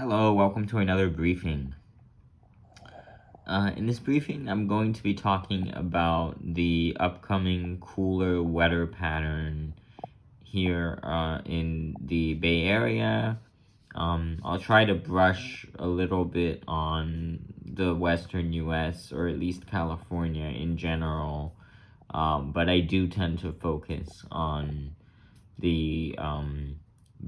Hello, welcome to another briefing. In this briefing, I'm going to be talking about the upcoming cooler weather pattern here in the Bay Area. I'll try to brush a little bit on the Western US, or at least California in general, but I do tend to focus on the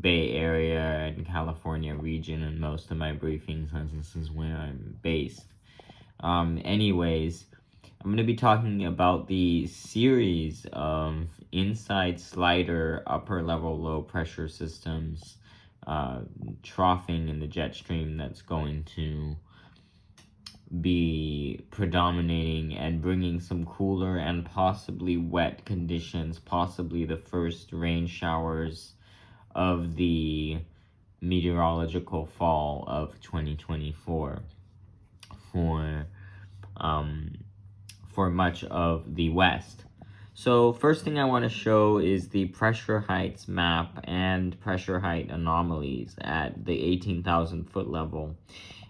Bay Area and California region in most of my briefings, since this is where I'm based. Anyways, I'm going to be talking about the series of inside slider upper level low pressure systems troughing in the jet stream that's going to be predominating and bringing some cooler and possibly wet conditions, possibly the first rain showers of the meteorological fall of 2024 for much of the West. So first thing I want to show is the pressure heights map and pressure height anomalies at the 18,000 foot level.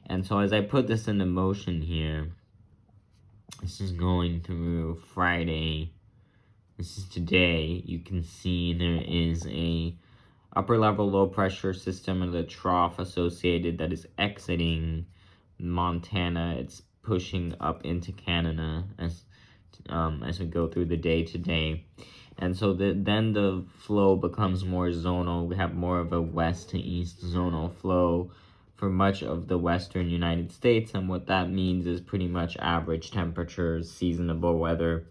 And so as I put this into motion here, this is going through Friday. This is today. You can see there is a upper level low pressure system and the trough associated that is exiting Montana. It's pushing up into Canada as we go through the day today. And so then the flow becomes more zonal. We have more of a west to east zonal flow for much of the western United States. And what that means is pretty much average temperatures, seasonable weather.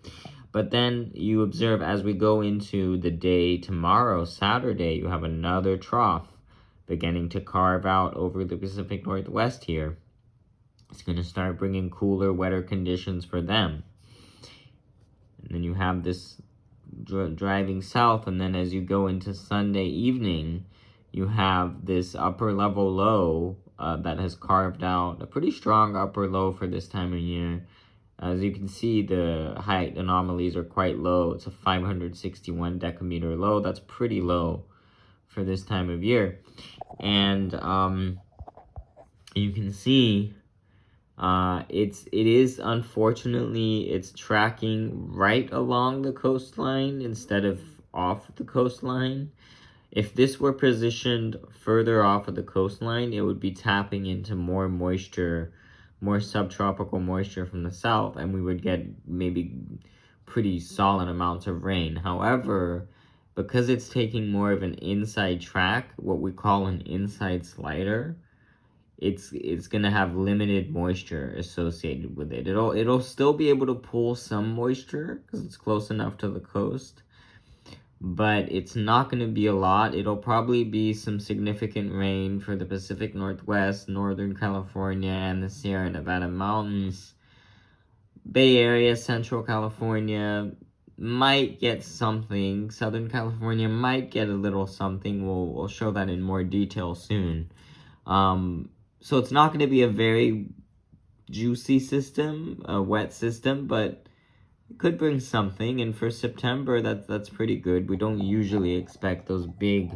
But then you observe as we go into the day tomorrow, Saturday, you have another trough beginning to carve out over the Pacific Northwest here. It's going to start bringing cooler, wetter conditions for them. And then you have this driving south, and then as you go into Sunday evening, you have this upper level low that has carved out a pretty strong upper low for this time of year. As you can see, the height anomalies are quite low. It's a 561 decameter low. That's pretty low for this time of year. And you can see it is unfortunately, it's tracking right along the coastline instead of off the coastline. If this were positioned further off of the coastline, it would be tapping into more moisture, more subtropical moisture from the south, and we would get maybe pretty solid amounts of rain. However, because it's taking more of an inside track, what we call an inside slider, it's gonna have limited moisture associated with it. It'll still be able to pull some moisture because it's close enough to the coast, but it's not going to be a lot. It'll probably be some significant rain for the Pacific Northwest, Northern California, and the Sierra Nevada mountains. Bay Area, Central California might get something. Southern California might get a little something. We'll show that in more detail soon. So it's not going to be a very juicy system, a wet system, but it could bring something. And for September, that's pretty good. We don't usually expect those big,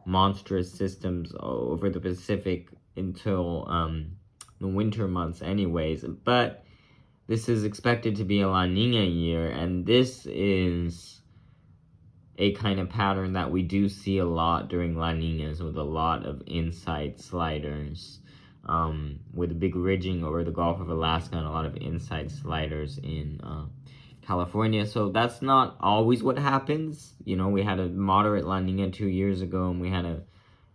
monstrous systems over the Pacific until the winter months anyways. But this is expected to be a La Nina year, and this is a kind of pattern that we do see a lot during La Ninas, with a lot of inside sliders, with a big ridging over the Gulf of Alaska and a lot of inside sliders in California. So that's not always what happens. You know, we had a moderate La Nina 2 years ago, and we had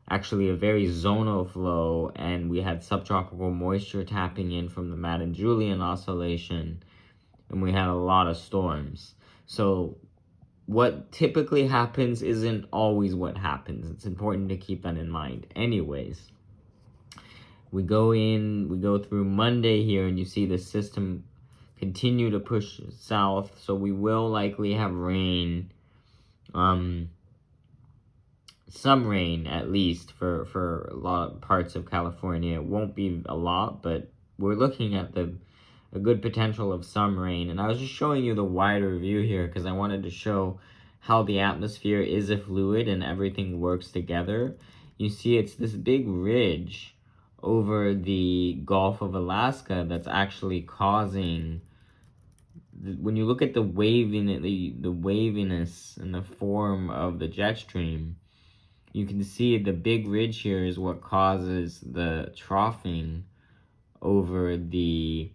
actually a very zonal flow, and we had subtropical moisture tapping in from the Madden-Julian oscillation, and we had a lot of storms. So what typically happens isn't always what happens. It's important to keep that in mind. Anyways, we go through Monday here, and you see the system continue to push south, so we will likely have rain, some rain at least for a lot of parts of California. It won't be a lot, but we're looking at a good potential of some rain. And I was just showing you the wider view here because I wanted to show how the atmosphere is a fluid and everything works together. You see it's this big ridge over the Gulf of Alaska that's actually causing, when you look at the waviness in the form of the jet stream, you can see the big ridge here is what causes the troughing over the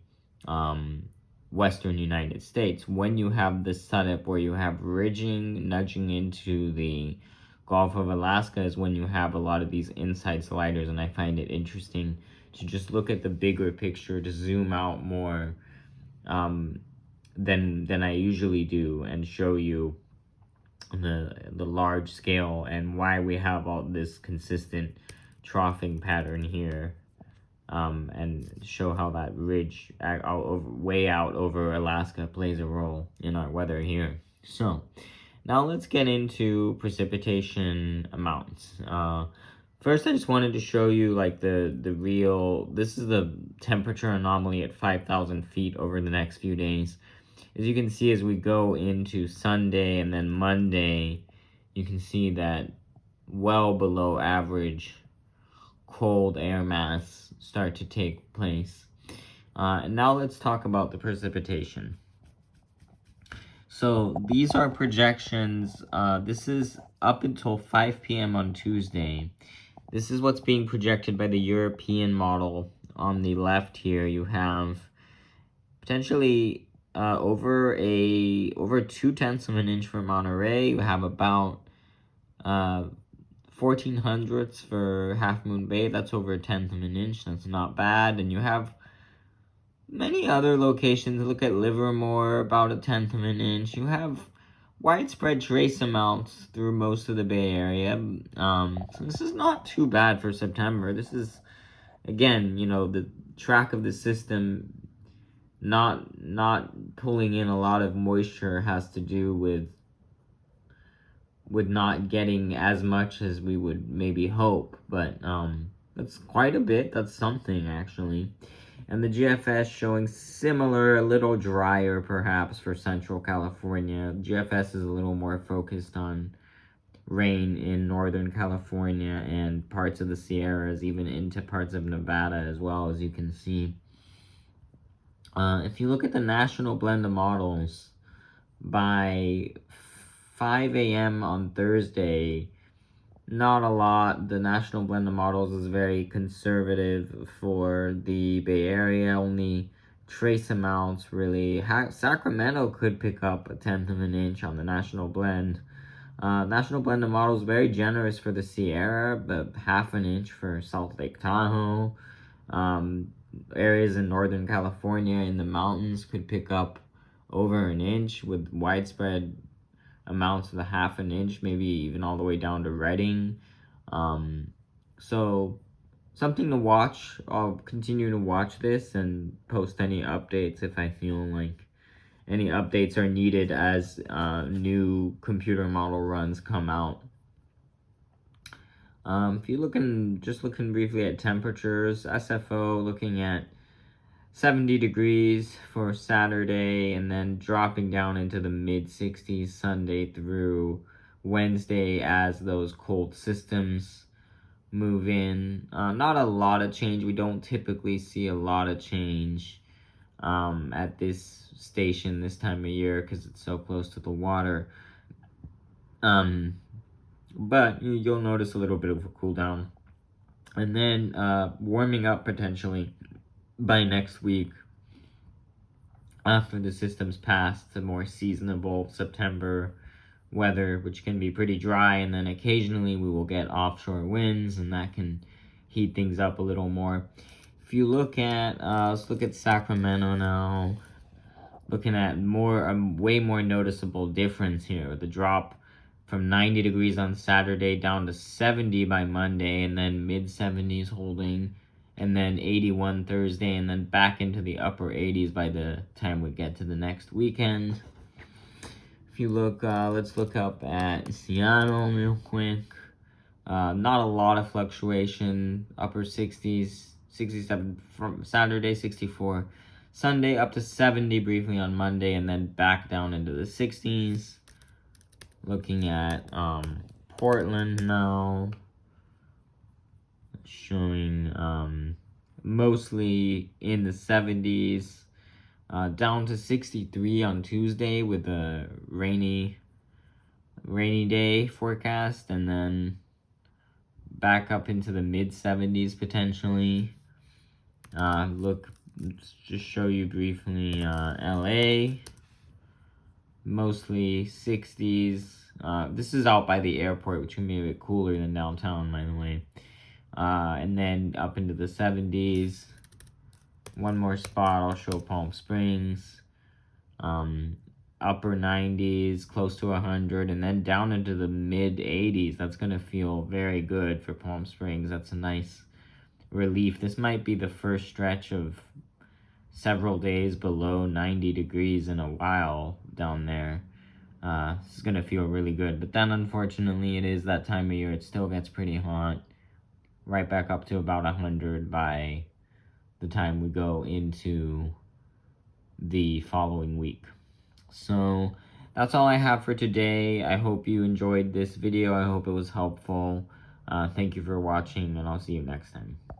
western United States. When you have the setup where you have ridging nudging into the Gulf of Alaska is when you have a lot of these inside sliders, and I find it interesting to just look at the bigger picture, to zoom out more than I usually do, and show you the large scale and why we have all this consistent troughing pattern here, and show how that ridge way out over Alaska plays a role in our weather here. So now let's get into precipitation amounts. First, I just wanted to show you like the real, this is the temperature anomaly at 5,000 feet over the next few days. As you can see, as we go into Sunday and then Monday, you can see that well below average cold air mass start to take place. And now let's talk about the precipitation. So these are projections. This is up until 5 p.m. on Tuesday. This is what's being projected by the European model. On the left here, you have potentially over 0.2 of an inch for Monterey. You have about 14 hundredths for Half Moon Bay. That's over 1/10 of an inch. That's not bad. And you have many other locations. Look at Livermore, about 1/10 of an inch. You have widespread trace amounts through most of the Bay Area. So this is not too bad for September. This is, again, the track of the system not pulling in a lot of moisture has to do with not getting as much as we would maybe hope, but that's quite a bit. That's something, actually. And the GFS showing similar, a little drier perhaps for Central California. GFS is a little more focused on rain in Northern California and parts of the Sierras, even into parts of Nevada as well, as you can see. If you look at the national blend of models, by 5 a.m. on Thursday, not a lot. The national blend of models is very conservative for the Bay Area, only trace amounts really. Sacramento could pick up 1/10 of an inch on the national blend. National blend of models very generous for the Sierra, but 1/2 an inch for Salt Lake Tahoe. Areas in Northern California in the mountains could pick up over an inch with widespread amounts of 1/2 an inch, maybe even all the way down to Redding. So something to watch. I'll continue to watch this and post any updates if I feel like any updates are needed as new computer model runs come out. If you're looking briefly at temperatures, SFO looking at 70 degrees for Saturday, and then dropping down into the mid-60s Sunday through Wednesday as those cold systems move in. Not a lot of change. We don't typically see a lot of change at this station this time of year because it's so close to the water. But you'll notice a little bit of a cool down. And then warming up potentially by next week after the system's passed to more seasonable September weather, which can be pretty dry, and then occasionally we will get offshore winds, and that can heat things up a little more. If you look at, let's look at Sacramento now. Looking at way more noticeable difference here. The drop from 90 degrees on Saturday down to 70 by Monday, and then mid-70s holding, and then 81 Thursday, and then back into the upper 80s by the time we get to the next weekend. If you look, let's look up at Seattle real quick. Not a lot of fluctuation, upper 60s, 67 from Saturday, 64 Sunday, up to 70 briefly on Monday, and then back down into the 60s. Looking at Portland now, showing mostly in the 70s, down to 63 on Tuesday with a rainy day forecast, and then back up into the mid 70s potentially. Let's just show you briefly LA, mostly 60s. This is out by the airport, which can be a bit cooler than downtown, by the way. And then up into the 70s. One more spot, I'll show Palm Springs. Upper 90s, close to 100, and then down into the mid 80s. That's going to feel very good for Palm Springs. That's a nice relief. This might be the first stretch of several days below 90 degrees in a while down there. This is going to feel really good. But then, unfortunately, it is that time of year. It still gets pretty hot. Right back up to about 100 by the time we go into the following week. So that's all I have for today. I hope you enjoyed this video. I hope it was helpful. Thank you for watching, and I'll see you next time.